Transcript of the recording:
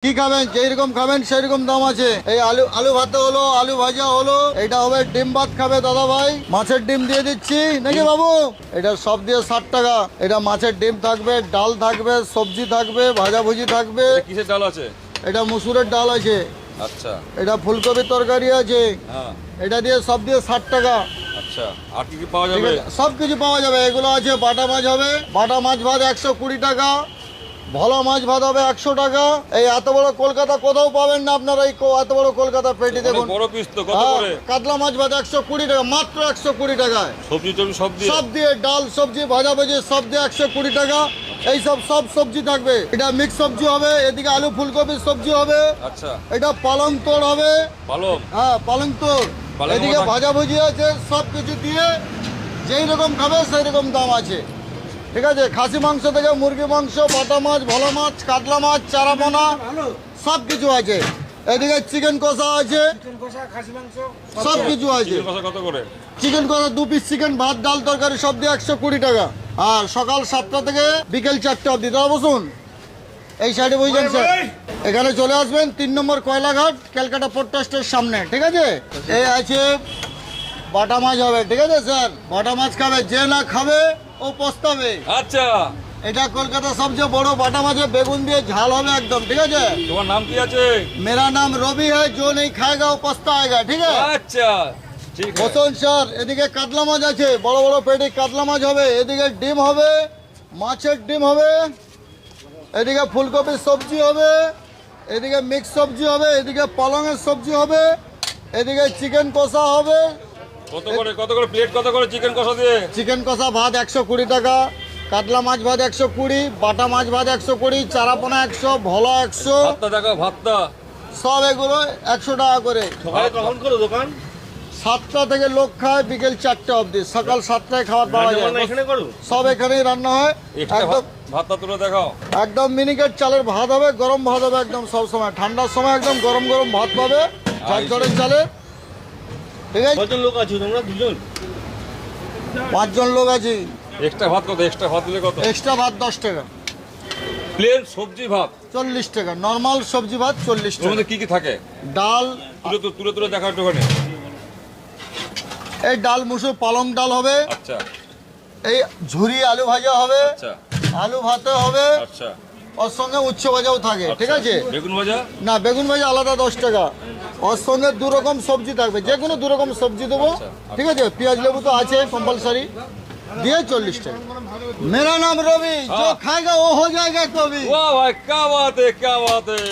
কি খাবেন, যেরকম খাবেন সেই রকম দাম আছে। এই আলু ভাত হলো, আলু ভাজা হলো, এটা হবে ডিম ভাত খাবে দাদা ভাই, মাছের ডিম দিয়ে দিচ্ছি নাকি বাবু। এটা সব দিয়ে 60 টাকা। এটা মাছের ডিম থাকবে, ডাল থাকবে, সবজি থাকবে, ভাজাভুজি থাকবে। কিসের ডাল আছে? এটা মুসুরের ডাল আছে। আচ্ছা। এটা ফুলকপির তরকারি আছে। হ্যাঁ। এটা দিয়ে সব দিয়ে 60 টাকা। আচ্ছা, আর কি কি পাওয়া যাবে? সব কিছু পাওয়া যাবে। এগুলো আছে বাটা মাছ হবে, বাটা মাছ ভাত 120 টাকা, ভোলা মাছ ভাত হবে 100 টাকা। এই এত বড় কলকাতা কোথাও পাবেন না আপনারা, এই এত বড় কলকাতা পেটি দেখুন। বড় পিস তো, কত করে? কাতলা মাছ ভাত 120 টাকা, মাত্র 120 টাকায়। সবজি টবজি সব দিয়ে ডাল সবজি ভাজাভাজি সব দিয়ে 120 টাকা। এই সব সবজি থাকবে। এটা মিক্স সবজি হবে, এদিকে আলু ফুলকপির সবজি হবে। আচ্ছা। এটা পালং তোড় হবে। পালং? হ্যাঁ, পালং তোড়। পালং এদিকে ভাজাভুজি আছে, সব কিছু দিয়ে যেই রকম খাবে সেই রকম দাম আছে। ঠিক আছে, খাসি মাংস থেকে মুরগি মাংস, বাটা মাছ, ভোলা মাছ, কাতলা মাছ, চারাপোনা সব কিছু আছে। এদিকে চিকেন কষা আছে, সব কিছু আছে। কত করে? চিকেন কষা 2 পিস চিকেন, ভাত ডাল তরকারি সব দিয়ে 120 টাকা। আর সকাল 7টা থেকে বিকেল 4টা অবধি। দাদা বসুন, এই সাইডে বুঝছেন স্যার। এখানে চলে আসবেন 3 নম্বর কয়লাঘাট, ক্যালকাটা পোর্ট ট্রাস্টের সামনে। ঠিক আছে, এই আছে বাটা মাছ হবে। ঠিক আছে স্যার, বাটা মাছ খাবে, যে না খাবে ও পস্তাবে। আচ্ছা। এটা কলকাতা সবচেয়ে বড় বাটা মাছ, বেগুন দিয়ে ঝাল হবে একদম। ঠিক আছে, তোমার নাম কি আছে? मेरा नाम रवि है, जो नहीं खाएगा वो पछताएगा। ठीक है, আচ্ছা, ঠিক আছে। বসুন স্যার। এদিকে কাতলা মাছ আছে, বড় বড় পেটি কাতলা মাছ হবে। এদিকে ডিম হবে, মাছের ডিম হবে। এদিকে ফুলকপির সবজি হবে, এদিকে মিক্স সবজি হবে, এদিকে পালংয়ের সবজি হবে, এদিকে চিকেন কষা হবে। কত করে প্লেট, কত করে চিকেন কষা দিয়ে? চিকেন কষা ভাত 120 টাকা, কাতলা মাছ ভাত 120, বাটা মাছ ভাত 120, চারাপোনা 100, ভোলা 100। ভাতটা দেখো, ভাতটা। সব এগুলো 100 টাকা করে। সকালে কখন করে দোকান? 7টা থেকে লোক খায় বিকেল 4টা অবধি। সকাল 7টায় খাবার পাওয়া যায়। সব এখানেই রান্না হয়। একদম ভাতটা তুলে দেখাও। একদম মিনিকেট চালের ভাত হবে, গরম ভাত হবে একদম সব সময়। ঠান্ডার সময় একদম গরম গরম ভাত পাবে ঝরঝরের চালে। ঠিক আছে, কজন লোক আছো তোমরা? 2 জন? 5 জন লোক আছি। এক্সট্রা ভাত কত? এক্সট্রা ভাত দিলে কত? এক্সট্রা ভাত 10 টাকা। প্লেন সবজি ভাত 40 টাকা। নর্মাল সবজি ভাত 40 ওর টাকা। মধ্যে কি কি থাকে? ডাল, তুলে দেখা একটুখানি। এই ডাল মুসুর পালং ডাল হবে। আচ্ছা। এই ঝুরি আলু ভাজা হবে, আচ্ছা। আলু ভাতে হবে। আচ্ছা। ওর সঙ্গে উচ্চ ভাজাও থাকে। ঠিক আছে, বেগুন ভাজা? না, বেগুন ভাজা আলাদা 10 টাকা। ওর সঙ্গে 2 রকম সবজি থাকবে, যে কোনো 2 রকম সবজি দেবো। ঠিক আছে, পেঁয়াজ লেবু তো আছে কম্পালসারি, দিয়ে 40 টাকা। मेरा नाम रवि, जो खाएगा वो हो जाएगा कभी। वाह भाई, क्या बात है, क्या बात है।